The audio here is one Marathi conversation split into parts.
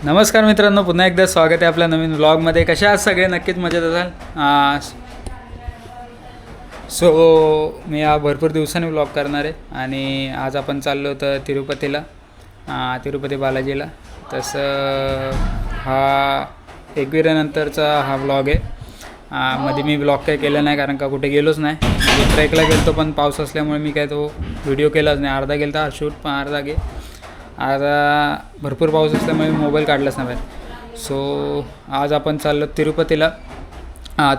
नमस्कार मित्रांनो, पुन्हा एकदा स्वागत आहे आपल्या नवीन व्लॉगमध्ये. कशा आहात सगळे? नक्कीच मजेत असाल. सो मी भरपूर दिवसांनी व्लॉग करणार आहे आणि आज आपण चाललो होतं तिरुपतीला, तिरुपती बालाजीला. तसं हा एकविरेनंतरचा हा व्लॉग आहे. मध्ये मी व्लॉग काही केला नाही कारण का कुठे गेलोच नाही. ट्रेकला गेलो पण पाऊस असल्यामुळे मी काय तो व्हिडिओ केलाच नाही. अर्धा गेला तर शूट पण अर्धा भरपूर पाऊस असल्यामुळे मोबाईल काढलाच नाही बाहेर. सो आज आपण चाललो तिरुपतीला,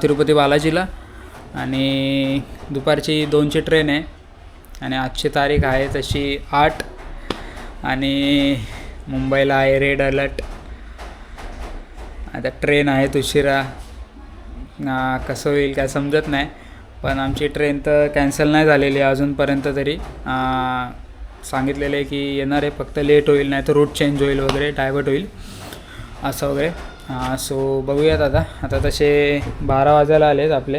तिरुपती बालाजीला. आणि दुपारची 2ची ट्रेन आहे आणि आजची तारीख आहे तशी 8 आणि मुंबईला आहे रेड अलर्ट. आता ट्रेन आहे उशिरा, कसं होईल काय समजत नाही. पण आमची ट्रेन तर कॅन्सल नाही झालेली अजूनपर्यंत तरी. सांगितलेलं आहे की येणार आहे, फक्त लेट होईल, नाही तर रूट चेंज होईल वगैरे, डायवर्ट होईल असं वगैरे. सो बघूयात आता तसे 12 वाजायला आलेत आपले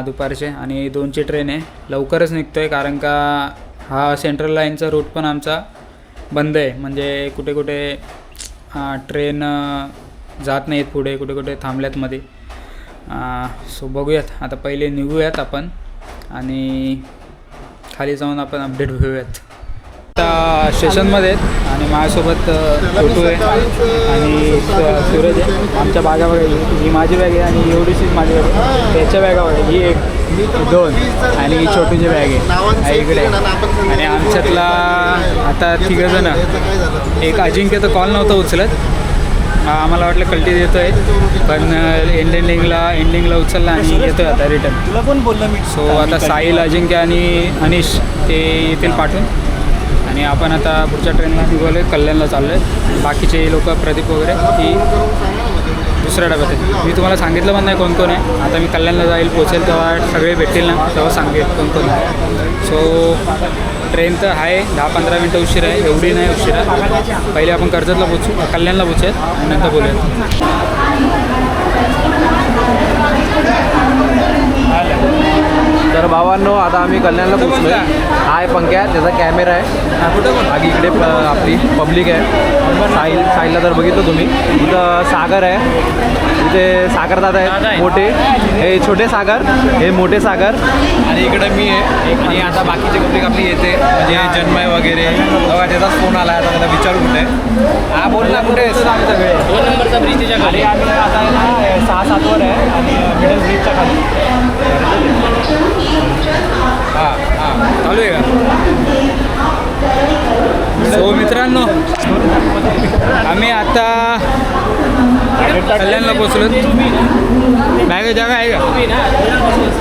दुपारचे. आणि 2ची ट्रेन आहे, लवकरच निघतो आहे कारण का हा सेंट्रल लाईनचा रूट पण आमचा बंद आहे. म्हणजे कुठे कुठे ट्रेन जात नाहीत पुढे, कुठे कुठे थांबल्यात मध्ये. सो बघूयात आता, पहिले निघूयात आपण आणि खाली जाऊन आपण अपडेट घेऊयात. आता स्टेशनमध्ये आहेत आणि माझ्यासोबत फोटो आहे आणि सूरज आहे. आमच्या बॅगा बघा, ही माझी बॅग आहे आणि एवढीशीच माझी बॅग आहे. त्याच्या बॅगा बघा, ही 1 2 आणि ही छोटीची बॅग आहे इकडे. आणि आमच्यातला आता 3 जण. एक अजिंक्य तर कॉल नव्हता उचलत, आम्हाला वाटलं कल्टी देतो आहे पण एंडिंगला उचलला आणि येतो आहे आता रिटर्न. तुला पण बोललं मी. सो आता साहिल, अजिंक्य आणि अनिश ते येतील पाठवून. आणि आपण आता पुढच्या ट्रेनला निघालो आहे, कल्याणला चाललो आहे. बाकीचे लोक प्रदीप वगैरे ती दुसऱ्या डब्यात आहेत. मी तुम्हाला सांगितलं पण नाही कोण कोण आहे. आता मी कल्याणला जाईल, पोचेल तेव्हा सगळे भेटतील ना, तेव्हा सांगेल कोण कोण आहे. सो ट्रेन तर आहे 10-15 मिनटं उशीर आहे, एवढी नाही उशीर आहे. पहिले आपण कर्जतला पोचू, कल्याणला पोचूयात आणि नंतर बोलूयात. तर भावांनो, आता आम्ही कल्याणला पोहोचलो आहे. हा आहे पंक्या, त्याचा कॅमेरा आहे. बाकी इकडे आपली पब्लिक आहे. साईलला जर बघितलं तुम्ही, इथं सागर आहे, इथे सागरदादा आहेत मोठे, हे छोटे सागर, हे मोठे सागर. आणि इकडे मी आहे आणि आता बाकीचे पब्लिक आपली येते, म्हणजे जन्मय वगैरे. बघा त्याचाच फोन आला, आता त्याला विचारू कुठे. हा बोल ना, कुठे आम्ही सगळे 2 नंबरचा ब्रिजच्या खाली. आम्ही आता 6-7 वर आहे आणि मिडल ब्रिजच्या खाली. चालू आहे का? सो मित्रांनो, आम्ही आता कल्याणला पोचलो. बॅग जागा आहे का?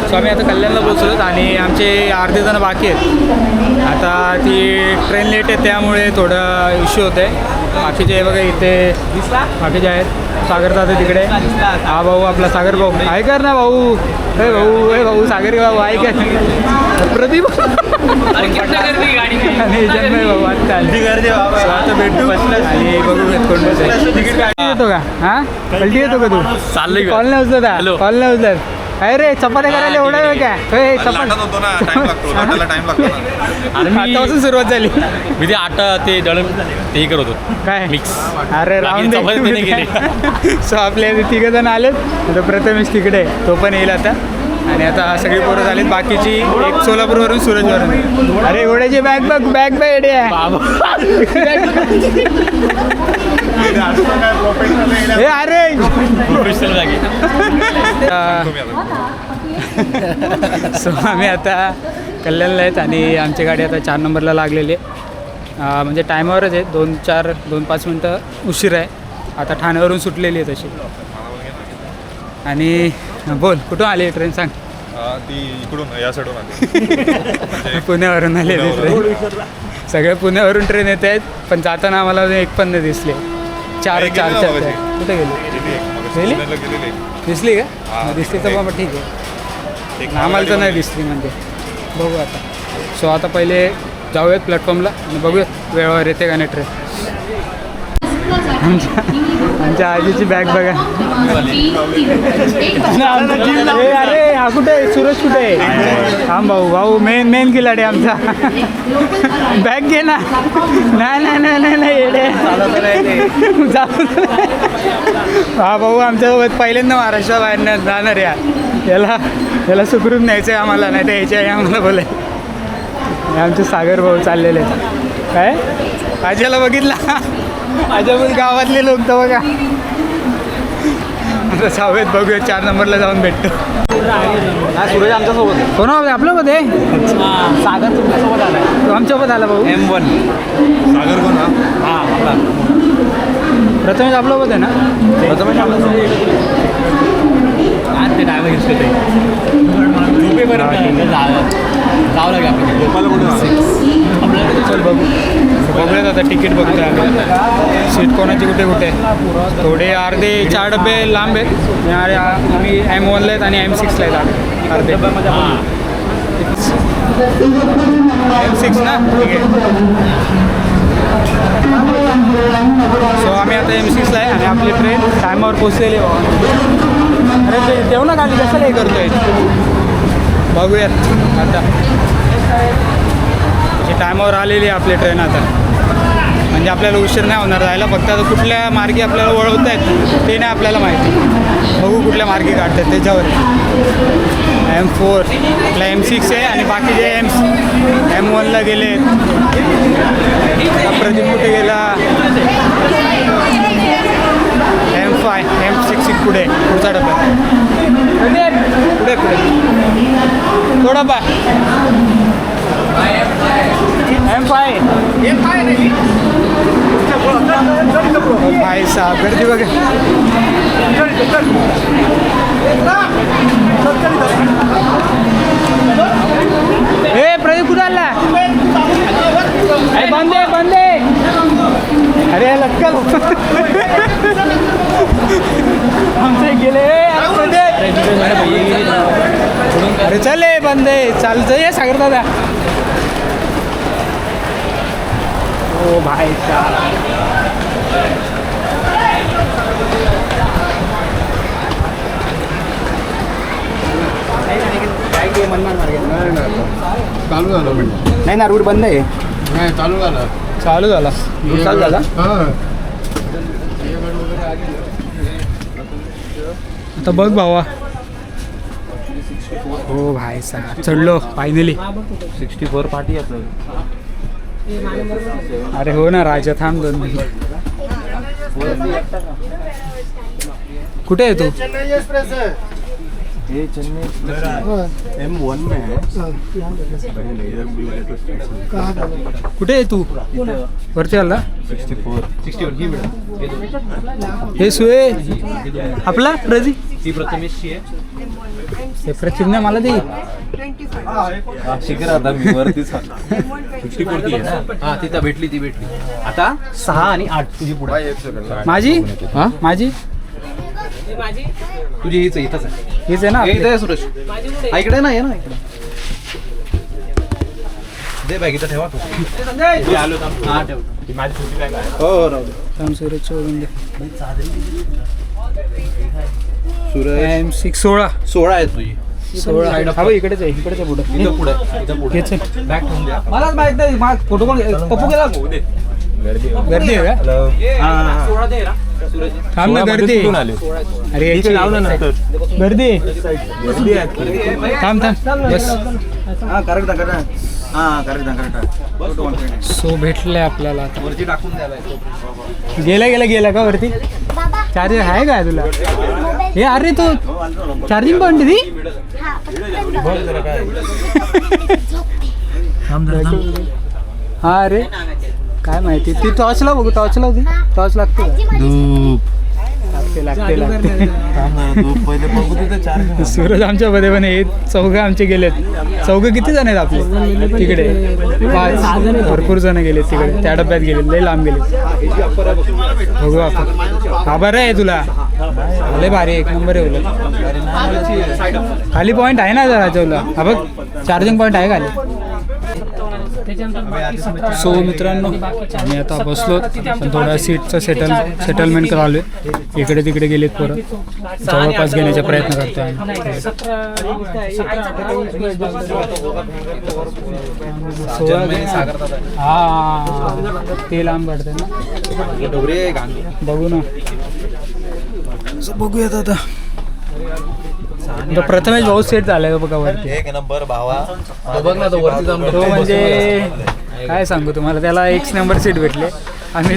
सो आम्ही आता कल्याणला पोचलो आणि आमचे अर्धे जण बाकी आहेत. आता ती ट्रेन लेट आहे त्यामुळे थोडं इश्यू होतं आहे. बाकीचे बघा इथे बाकीचे आहेत. सागरदादा तिकडे, हा भाऊ आपला सागर भाऊ आहे कर ना भाऊ. हे भाऊ सागर भाऊ आहे का? प्रदीप आणि जन्मय भाऊ आता भेटू आणि बघू कोण येतो का. हां कल्टी येतो का तू? चाललंय कॉल नाही उचलत, कॉल नाही उचलत. अरे रे चपात्या करायला एवढा वेळ काय? आतापासून सुरुवात झाली. मी ते आटा ते दळण ते करत होतो काय मिक्स. अरे राहून दे. सो आपले 3 जण आलेत. आता प्रथमेश तिकडे, तो पण येईल आता. आणि आता सगळी पोरं झालीत बाकीची. एक सोलापूरवरून, सूरजवरून. अरे घोड्याची बॅग बघ एडे आहे. हे अरे सो आम्ही आता कल्याणला आहेत आणि आमची गाडी आता 4 नंबरला लागलेली आहे. म्हणजे टायमावरच आहे, 2-5 मिनटं उशीर आहे. आता ठाण्यावरून सुटलेली आहे तशी. आणि बोल, कुठून आली ट्रेन सांग. ती इकडून या साईडून आली. पुण्यावरून आली ट्रेन. सगळे पुण्यावरून ट्रेन येत आहेत पण जाताना आम्हाला एक पण नाही दिसले. 4 कुठे गेली? दिसली का? दिसली तर बाबा ठीक आहे, आम्हाला तर नाही दिसली म्हणजे. बघू आता. सो आता पहिले जाऊयात प्लॅटफॉर्मला आणि बघूयात वेळेवर येते का नाही ट्रेन. आमच्या आजीची बॅग बघा. ए, अरे हा कुठे आहे? सुरज कुठे आहे? थांब भाऊ मेन खिलाडी आमचा. बॅग घे ना. नाही येडे. हा भाऊ आमच्यासोबत पहिल्यांदा महाराष्ट्रा बाहेर जाणार याला सुखरूप न्यायचं आहे आम्हाला, नाही तर यायचे आहे आम्हाला बोले. आमचे सागर भाऊ चाललेले आहेत. काय आज्याला बघितला? आज्याबरोबर गावातले लोक तर बघा. आता जाऊयात बघूया 4 नंबरला जाऊन भेटतो. सूरज आमच्यासोबत आहे. कोण आपल्यामध्ये? सागर तुमच्यासोबत आला आहे. तो आमच्यासोबत आला भाऊ. M1 सागर कोण हा? हां आपला प्रथमेश आपल्यासोबत आहे ना? प्रथमेश आपल्यासोबत आज ते डायवर घेतले ते झोपेपर्यंत जावं लागेल आपल्याला. गोपाला कुठे आपल्याला चल बघूयात आता तिकीट बघतोय आम्ही. सीट कोणाची कुठे थोडे अर्धे 4 डबे लांब आहेत आणि आम्ही M1ला आहेत आणि M6ला आहेत अर्धे. M6 ना, ठीक आहे. सो आम्ही आता M6ला आहे आणि आपली ट्रेन टायमावर पोचलेली आहे. अरे ते देऊ ना खाली, कसं हे करतोय. बघूयात आता. टायमावर आलेली आहे आपली ट्रेन आता, म्हणजे आपल्याला उशीर नाही होणार जायला. फक्त आता कुठल्या मार्गी आपल्याला वळवत आहेत ते नाही आपल्याला माहिती. बघू कुठल्या मार्गी काढतात त्याच्यावर. M4 आपला M6 आहे आणि बाकीचे M1ला गेले. प्रदीप कुठे गेला? M5 M6 पुढे पुढचा डबा पुढे थोडा बा. M5 भाई साहब गर्दी बघा. ए प्रदीप कुठं आला? बंद आहे. अरे लटकल आमचे गेले. अरे चल बंद आहे. चालतं ये सागर दादा. ओ भाई साहब चालू झालं. नाही ना, रूट बंद आहे. नाही चालू झालं. चालू झाला. आता बघ भावा. हो भाई साहब चढलो फायनली. 64 पार्टी आपल्याला. अरे हो ना राजा, थांब 2 मिनिट. कुठे आहे तू? ये चेन्नई M1 में है. कुठे आहे तू? वरती आला. 64 ही मिळाली. हे सुये आपला प्रदीप. ही प्रथमेशची आहे. हे प्रदीपने मला दे. शिखर आता मी वरतीच 64 ती आहे ना. हां ती भेटली. आता 6 आणि 8 तुझी पुढे. माझी माझी तुझी हीच आहे. इथंच आहे. हेच आहे ना. इथं आहे सुरेश. इकडे नाही आहे ना. इकडे दे बॅग इथं ठेवा. आलो हां ठेव. माझी छोटी बॅग आहे. हो राहू दे. सूरज चोरून दे. सूरज M6 16 आहे तुझी. 16 हा इकडेच आहे. पुढे इथं पुढे हेच आहे. बॅग ठेवून द्या. मलाच माहित नाही. फोटो कोण पप्पू गेला? गर्दी आहे का? 16 दे ना सूरज. थांब ना, गर्दी. अरे याची गर्दी. थांब बस. सो भेटले आपल्याला आता. वरती टाकून द्यायला. गेला का वरती? चार्जर आहे का तुला? हे अरे तो चार्जिंग पॉईंट ती. हा अरे काय माहिती. ती टॉर्चला बघू. टॉर्चला होती. टॉर्च लागते का? लागते. सूरज आमच्यामध्ये पण हे चौघं आमचे गेलेत. चौघं किती जण आहेत आपले तिकडे? 5 भरपूर जण गेलेत तिकडे. त्या डब्यात गेले. लय लांब गेले. बघू आपण. हा बरं आहे तुला. लय भारी. 1 नंबर आहे. खाली पॉईंट आहे ना जरा तुला. हा बघ चार्जिंग पॉईंट आहे खाली. सो मित्रांनो आम्ही आता बसलो पण थोडा सीटचं सेटलमेंट करालो इकडे तिकडे गेलेत पोरं जवळपास घेण्याचा प्रयत्न करतोय हा ते लांब पडतंय ना बघू ना बघूयात आता प्रथमेश भाऊ सेट झालाय बघा वरती एक नंबर भावा बघ ना तो वरती जाऊन तो म्हणजे काय सांगू तुम्हाला त्याला 1 नंबर सीट भेटले आम्ही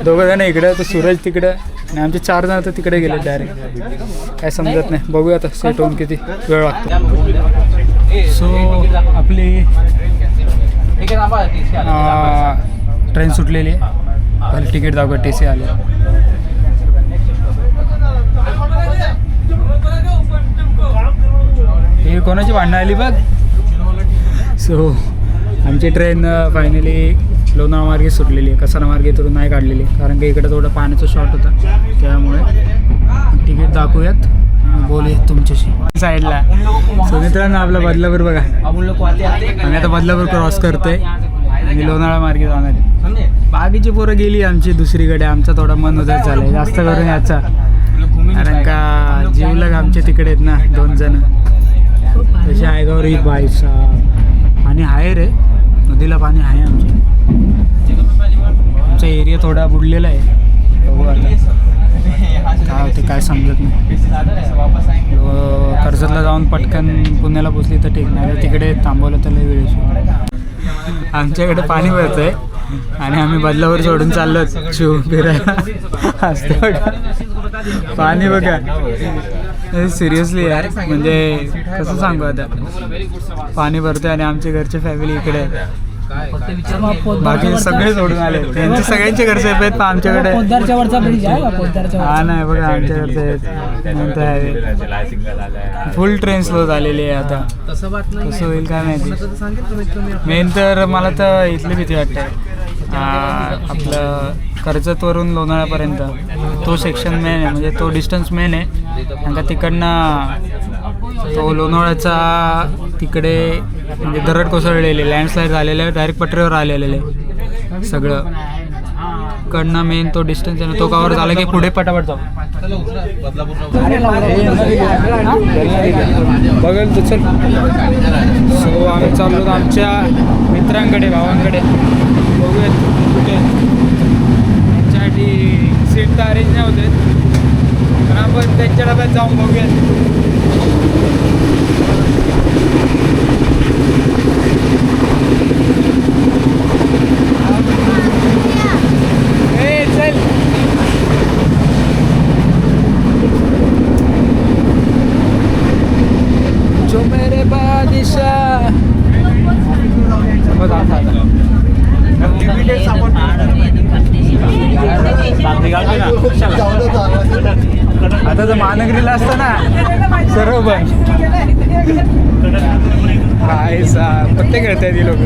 दोघं जण इकडं तो सूरज तिकडं आणि आमचे 4 जण तर तिकडे गेले डायरेक्ट काय समजत नाही बघूया आता सेट होऊन किती वेळ लागतो सो आपली ट्रेन सुटलेली आहे पहिले तिकीट दाखवा TC आले हे कोणाची भांडणं आली बघ सो आमची ट्रेन फायनली लोणावळा मार्गे सुटलेली आहे कसारा मार्गे इकडून नाही काढलेली कारण की इकडे थोडं पाण्याचा शॉर्ट होता त्यामुळे तिकीट दाखवूयात बोलूयात तुमच्याशी साईडला सो मित्रांनो आपला बदलापूर बघा आम्ही आता बदलापूर क्रॉस करतोय आणि लोणावळा मार्गे जाणार आहे बाकीची पोरं गेली आमची दुसरीकडे आमचा थोडा मन उदास झाला आहे जास्त करून याचा कारण का जीवलग आमच्या तिकडे आहेत ना 2 जण तसे आयगावर ही बायसा पाणी आहे रे नदीला पाणी आहे आमचा एरिया थोडा बुडलेला आहे बघू आता काय होते काय समजत नाही कर्जतला जाऊन पटकन पुण्याला पोचली तर ठीक नाही तिकडे थांबवलं तर लय वेळ आमच्याकडे पाणी भरतं आहे आणि आम्ही बदलावर सोडून चाललो शिव फिरायला असते बघा पाणी बघा सिरियसली यार म्हणजे कसं सांगू आता पाणी भरतंय आणि आमच्या घरचे फॅमिली इकडे बाकी सगळे सोडून आले त्यांचे सगळ्यांचे घरचे आहेत पण आमच्याकडे हा नाही बघा आमच्याकडचे फुल ट्रेन स्लो झालेली आहे आता कसं होईल काय माहिती मेन तर मला तर इथली भीती वाटते आपलं कर्जतवरून लोणावळ्यापर्यंत तो सेक्शन मेन आहे म्हणजे तो डिस्टन्स मेन आहे कारण का तिकडनं तो लोणावळ्याचा तिकडे म्हणजे दरड कोसळलेले लँडस्लाईड झालेलं आहे डायरेक्ट पटरीवर आलेले सगळं कडनं मेन तो डिस्टन्स आहे ना तो कवर झाला की पुढे पटापट जाऊ बघेल तर चल सो आम्ही चाललो आमच्या मित्रांकडे भावांकडे बघूयात कुठे त्यांच्यासाठी सीट तर अरेंज नाही होते पण आपण त्यांच्या डब्यात जाऊन बघूयात चल जो मेरे बादशाह आता तर महानगरीला असतं ना सर्व पण काय सा पत्ते खेळताय ती लोक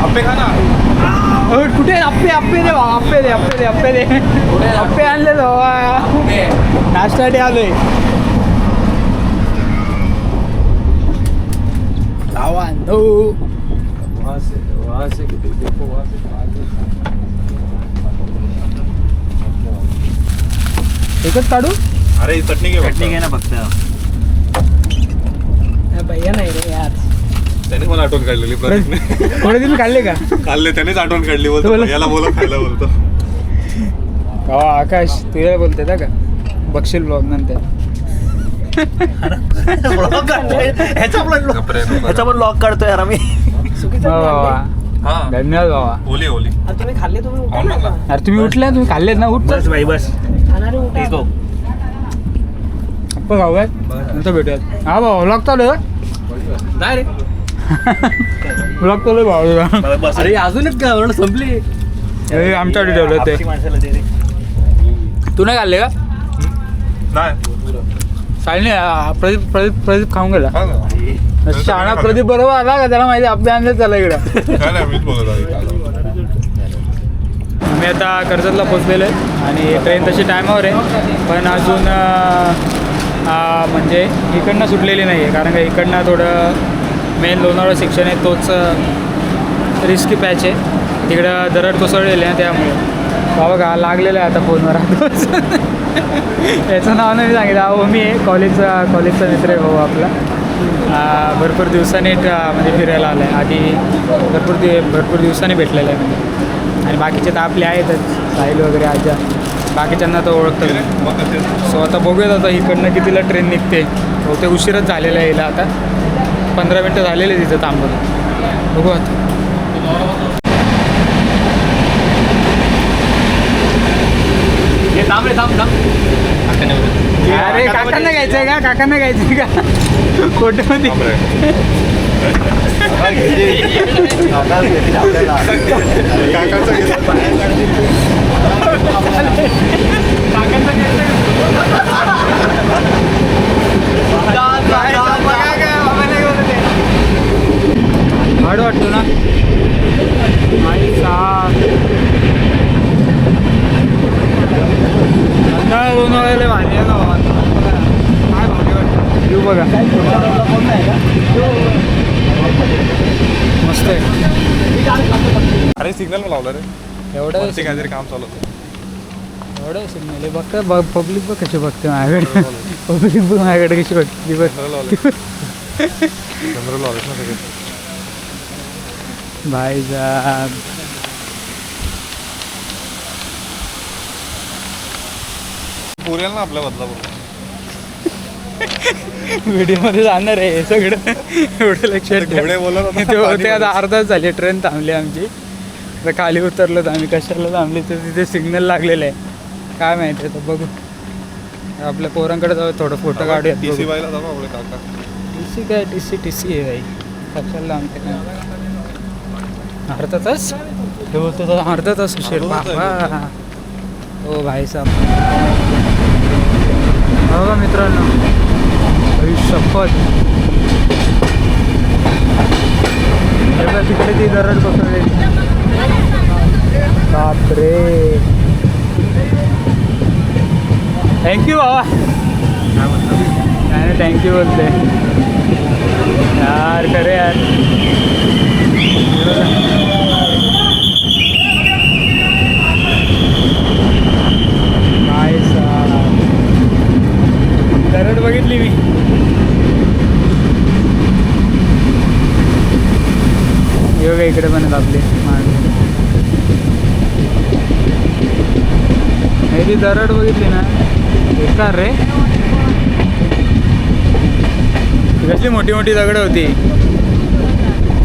आप्पे खा ना कुठे आप्पे दे भाऊ आप्पे दे आप्पे आणले नाश्त्यासाठी आलोय एकच काढू अरे चटणी घे ना फक्त भैया नाही रे यार त्याने मला आठवण काढलेली प्रतीकने थोडे दिवस काढले का काढले त्यानेच आठवण काढली बोलतो याला बोला खायला बोलतो आकाश तुझ्या बोलते ना का बघशील ब्लॉग नंतर ह्याचा पण लॉक काढतोय यार आम्ही धन्यवाद बाबा ओली तुम्ही खाल्ले अरे तुम्ही उठल्या तुम्ही खाल्लेत ना उठ बस भाई बस आपण खाऊयात नंतर भेटूयात हा भाऊ ब्लॉग चालू नाही रे ब्लॉग चालू भाऊ अरे अजूनच का संपली आमच्याकडे ठेवलं ते तू नाही खाल्ले का नाही साईने प्रदीप खाऊन गेला खा ना. शाळा प्रदीप बरोबर आला का त्याला माहिती आपल्या आणले चला इकडं काय नाही मीच बोलत आहे आम्ही आम्ही आता कर्जतला पोचलेलो आहे आणि ट्रेन तशी टायमावर आहे, पण अजून म्हणजे इकडनं सुटलेली नाही आहे, कारण का इकडनं थोडं मेन लोणावळा सेक्शन आहे तोच रिस्की पॅच आहे, तिकडं दरड कोसळलेली आहे त्यामुळे. बाबा का लागलेलं आहे आता फोनवर याचं नाव नाही सांगितलं. अहो मी आहे कॉलेजचा मित्र आहे भाऊ आपला, भरपूर दिवसांनी म्हणजे फिरायला आला आहे. आधी भरपूर दिवसांनी भेटलेला आहे म्हणजे, आणि बाकीचे तर आपले आहेतच, साहिल वगैरे आजा, बाकीच्यांना तर ओळखतं. सो आता बघूयात आता इकडनं कितीला ट्रेन निघते. बहुतेक उशीरच झालेला आहे हिला, आता 15 मिनटं झालेले तिथं थांबत. बघू आता. अरे काकांना घ्यायचं आहे का? काकांना घ्यायचं आहे का? कोटेमध्ये हाड वाटतो ना लोणावळ्याला भारी आहे ना बाबा. काय भारी वाटतं येऊ बघा, मस्त आहे. अरे सिग्नल मला लावलं रे, एवढं वरती काहीतरी काम चालू होतं. एवढं सिग्नल आहे बघता. पब्लिक बघ कशी बघते माझ्याकडे, पब्लिक बघ माझ्याकडे कशी बघते बघ. जनरल लावलेत ना सगळे. भाई साहब पुरेल ना आपल्या बदलापूर. व्हिडिओमध्ये जाणार आहे हे सगळं, एवढं लक्षात ठेव. घोडे बोलत होते ते होते आता अर्धाच झाली, ट्रेन थांबली आमची. तर खाली उतरलो तर आम्ही, कशाला थांबली तर तिथे सिग्नल लागलेलं आहे, काय माहिती आता बघू. आपल्या पोरांकडे जाऊ, थोडं फोटो काढूया. TC बायला जाऊ आपले काका. टी सी काय टी सी आहे भाई, कशाला आमच्या काय अर्धा तास हे होतं तर अर्धा तास उशीर बाबा. हो भाई साहेब. बघा मित्रांनो, शपथ तिकडे ती दरड कोसळलेली. बापरे, थँक्यू बाबा. नाही थँक्यू बोलते यार, खरे यार. दरड बघितली मी. योगा इकडे पण आहेत आपले हे ती दरड बघितली ना, बेकार रे. कसली मोठी मोठी दगड होती.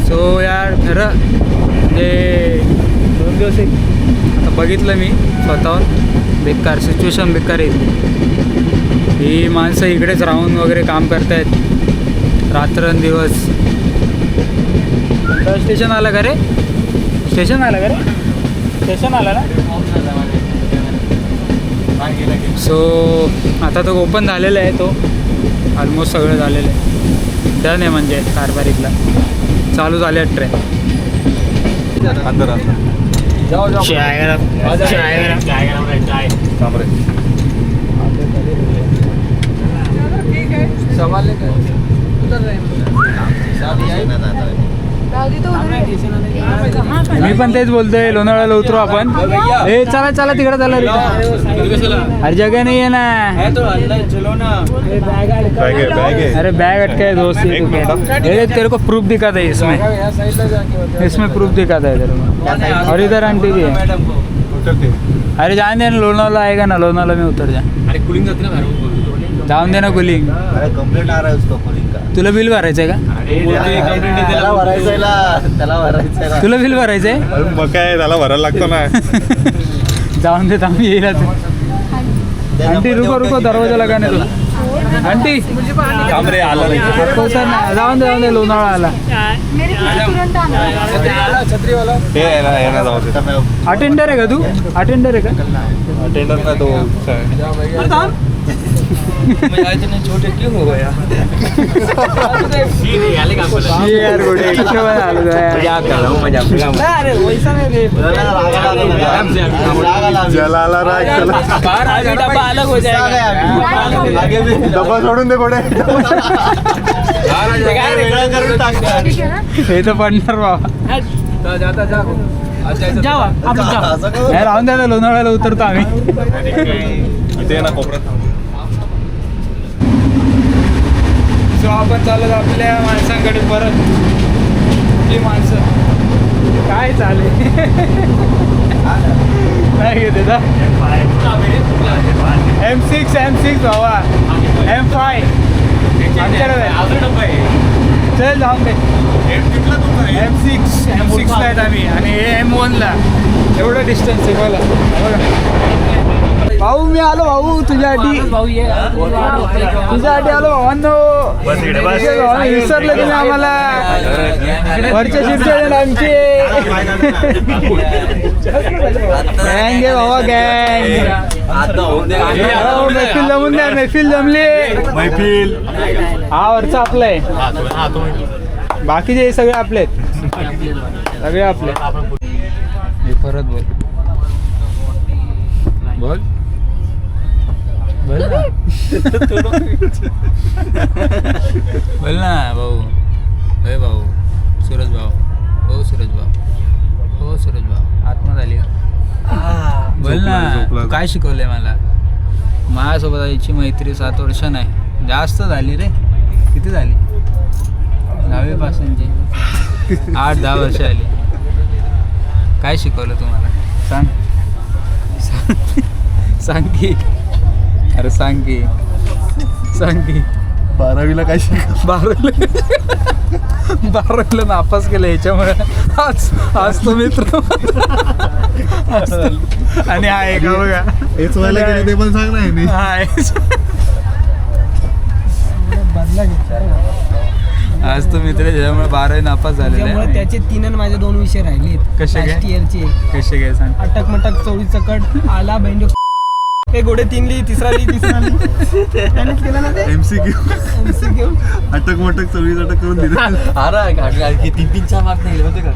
सो यार खरं म्हणजे 2 दिवस आता बघितलं मी स्वतःहून, बेकार सिच्युएशन, बेकार आहे. ही माणसं इकडेच राहून वगैरे काम करतायत रात्रंदिवस. स्टेशन आलं का रे? स्टेशन आलं का रे? स्टेशन आलं ना. सो आता तो ओपन झालेला आहे, तो ऑलमोस्ट सगळं झालेलं आहे, डन आहे म्हणजे कारभारीतला. चालू झाले ट्रेन. अंदर जाओ सवाल मी पण तेच बोलतोय, लोणावळ्याला उतरू आपण. ए चला चला तिकडे चला. हर जगह नहीं है ना. अरे बैग अटका दोस्त. अरे तेरे को प्रूफ दिखाता है इसमें प्रूफ दिखाता है तेरे को. और इधर आंटी भी है. अरे जान दे ना, लोनावला आएगा ना, लोनावला में उतर जा. अरे कूलिंग जाते ना बाहेर. जाऊन दे ना कूलिंग. कंप्लेंट आ रहा है उसको कूलिंग का. तुला बिल भरायचं आहे का? त्याला भरायचं. तुला बिल भरायचं आहे? मग काय त्याला भरायला लागतो ना. जाऊन देत आम्ही येईल. आंटी रुको रुको, दरवाजा लगाने दो. आंटी रे आला सर नाही, जाऊन दे लोणावळा आला. हे ना जाऊ दे. अटेंडर आहे का तू? अटेंडर आहे का? अटेंडर ना तो छोटे क्यों हो गया यार गोटे मजाक कर रहा हूँ अरे वैसा नहीं रे जलाला राग चला बाहर आगे डब्बा अलग हो जाएगा डब्बा सोडून दे गोडे हे तर पडणार बाबा जाऊ आपण जाऊ राहून द्या लोणावळ्याला उतरतो आम्ही इथे ना कोपऱ्यात सो आपण चालत आपल्या माणसांकडे परत ही माणसं काय चालेल काय घेते का M6 भावा M5 चल जाऊन दे M6 ला आहेत आम्ही आणि M1 ला एवढं डिस्टन्स आहे बोला भाऊ मी आलो भाऊ तुझ्यासाठी तुझ्यासाठी आलो भावांनो विसरले तुम्ही आम्हाला वरच्या शिरचे आमचे गँग आहे भावा गँग मैफिल जमून द्या मैफिल जमली मैफिल हा वरचा आपला आहे बाकीचे हे सगळे आपले सगळे आपले हे परत बोल बोल बोल ना बोल ना भाऊ अरे भाऊ सूरज भाऊ हो सूरज भाऊ हो सूरज भाऊ आत्मा झाली का बोल ना तू काय शिकवलंय मला माझ्यासोबत आईची मैत्री 7 वर्ष नाही जास्त झाली रे किती झाली 10वी पासूनची 8-10 वर्ष आली काय शिकवलं तुम्हाला सांग की अरे सांग की 12वीला काय शिक 12वीला नापास केलं याच्यामुळे आज तो मित्र आणि हा आहे का बघा हेच व्हायला गेले ते पण सांग नाही आज तो मित्र ज्याच्यामुळे 12वी नापास झालेला आहे त्याचे 3 आणि माझे 2 विषय राहिलेत कसे काय? लास्ट इयरचे कसे काय सांग अटक मटक चौडी चकट आला बहिणी हे गोडे 3 ली तिसरा ली त्यानेच केलं ना ते MCQ MCQ. अटक मटक 24 अटक करून दिले अरे 3-4 मार्क नाही होते का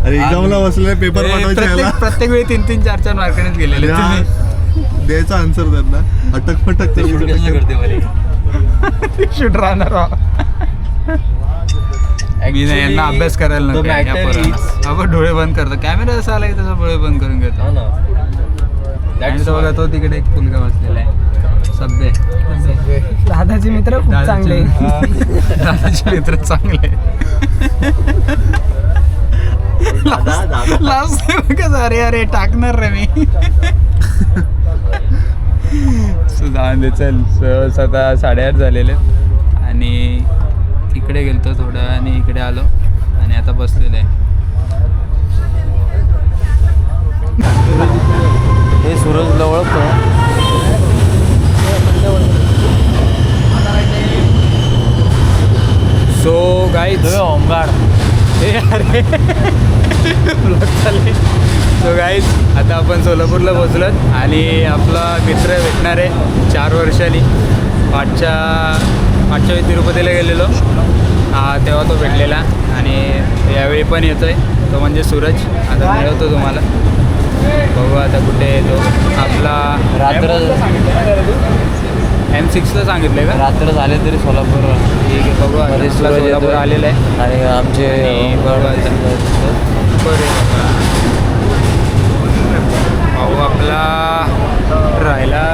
अरे एक्झामला बसले पेपर पाठवायचे प्रत्येक वेळी 3-3, 4-4 मार्कानेच गेलेले तुम्ही द्यायचा आन्सर त्यांना अटक मटक शूट राहणार मी नाही यांना अभ्यास करायला नको या पोरांना. आपण डोळे बंद करतो कॅमेरा जसा आला की तसा डोळे बंद करून घेतो आणि तो बघा तो तिकडे एक मुलगा बसलेला आहे सभ्य दादाचे मित्र खूप चांगले दादाचे मित्र चांगले लास्ट कसं अरे टाकणार रे मी सुद्धा चल 7:30 झालेले आणि इकडे गेलतो थोडं आणि इकडे आलो आणि आता बसलेलं आहे हे सूरज ओळखतो सो गाईज होमगार्ड अरे चालले सो गाईज आता आपण सोलापूरला पोचलो आणि आपला मित्र भेटणार आहे 4 वर्षांनी मागच्या तिरुपतीला गेलेलो तेव्हा तो भेटलेला आणि यावेळी पण येतो आहे तो म्हणजे सूरज आता मिळवतो तुम्हाला बघू आता कुठे येतो आपला रात्र M6ला सांगितलं का रात्र झाले तरी सोलापूर ठीक आहे बघू आता सोलापूर आलेलं आहे आणि आमचे भाऊ आपला राहिला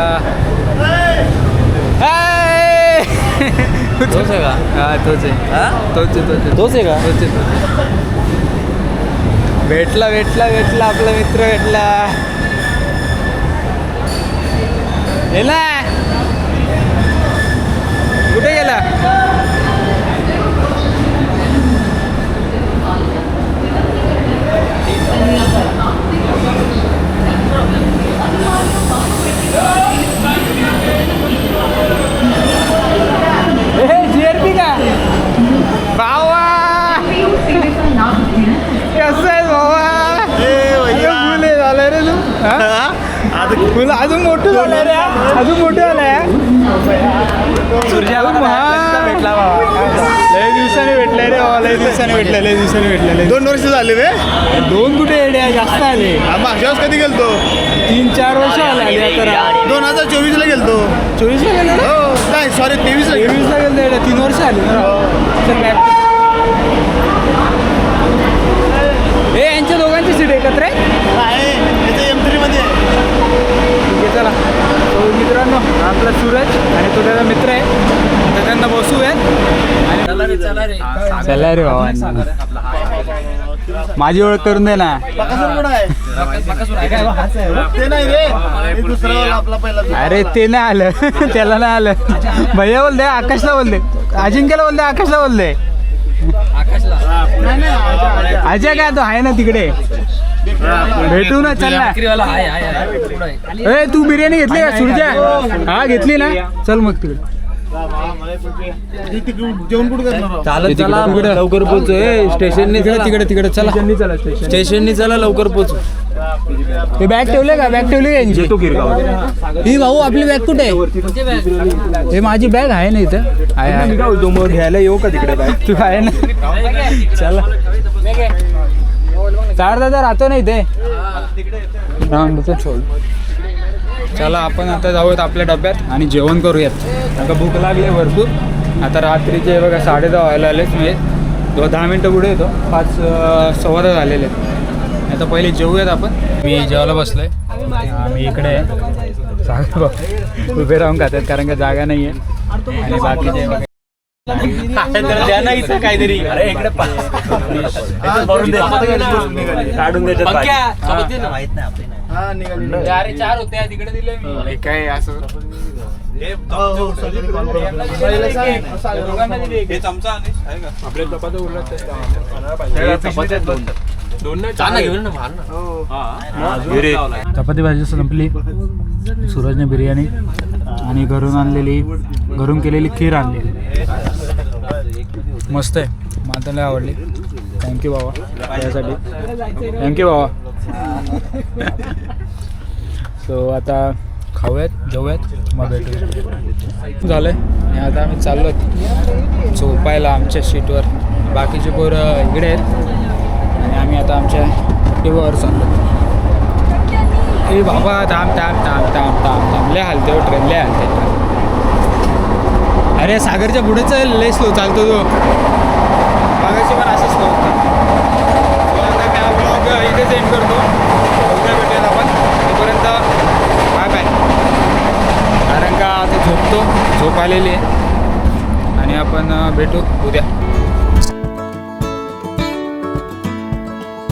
तोच आहे का हा तोच आहे तोच आहे तोच आहे का भेटला आपला मित्र भेटला गेला कुठे गेला GRP का बावा कसं आहे बाबा मुले झालं रे तू तुला अजून मोठं झालं रे अजून मोठं झालंय लय दिवसाने भेटले रे बाबा, लय दिवसाने भेटले 2 वर्ष झाले रे. 2 कुठे येडे जास्त आले. मागच्या वेळेस कधी गेलतो? 3-4 वर्ष आले आता. 2024 ला गेलतो. 24 ला गेलो. हो नाही सॉरी 23 ला 23 ला गेलो येडे. 3 वर्ष आले ना. चल back. हे यांच्या दोघांची सीट एकत्र आहे. M3 मध्ये ठीक आहे चला. तो मित्रांनो आपला सूरज आणि तो त्याचा मित्र आहे, तर त्यांना बसूयात. चला रे बाबा, माझी ओळख करून दे ना. ते नाही रे, हे दुसरा आपला पहिला. अरे ते नाही आलं, त्याला नाही आलं. भैया बोलते, आकाशला बोलते, अजिंक्यला बोलते, आकाशला बोलते. अजय काय तो आहे ना तिकडे, भेटू ना. चल ना. ए तू बिर्याणी घेतली का सुरजा? हा घेतली ना. चल मग तिकडे जेवण कुठे करणार? चालत चला लवकर पोहोचू. स्टेशननी तिकडे चला. स्टेशननी चला लवकर पोहोचू. ते बॅग ठेवले का? बॅग ठेवली का यांची? ही भाऊ आपली बॅग कुठे आहे? हे माझी बॅग आहे ना इथं. आहे घ्यायला येऊ का तिकडे बॅग? तू आहे ना. चला. चार दादा राहतो ना इथे. चला आपण आता जाऊयात आपल्या डब्यात आणि जेवण करूयात. आता भूक लागली आहे भरपूर. आता रात्रीचे बघा 10:30 व्हायला आलेच, म्हणजे 10 मिनटं पुढे येतो. 5:15 झालेले आहेत. आता पहिले जेवूयात आपण. मी जेवायला बसलोय. आम्ही इकडे आहे. सागर भाऊ उभे राहून खातात कारण का जागा नाही आहे. आणि बाकीचे काहीतरी काढून माहित नाही आपले नाही. 4 होते तिकडे दिले मी. काय असं चपाती भाजी संपली. सूरजने बिर्याणी आणि घरून केलेली खीर आणलेली. मस्त आहे. मला लय आवडली. थँक्यू बाबा त्यासाठी. थँक्यू बाबा. सो आता खाऊयात, जेवूयात, मग भेटूयात. झालं आहे. आता आम्ही चाललो झोपायला आमच्या सीटवर. बाकीचे पोरं इकडे आहेत आणि आम्ही आता आमच्या टेबलवर चाललो. ए बाबा थांब थांब थांब थांब थांब थांब. लय हालते हो ट्रेन, लय हालते. अरे सागरच्या पुढेच लय स्लो चालतो तो. मागाशी पण असं स्लो होता. आता काय ब्लॉग इथेच एंड करतो. उद्या भेटेल आपण. तोपर्यंत बाय बाय. कारण का आता झोप आलेली आहे आणि आपण भेटू उद्या.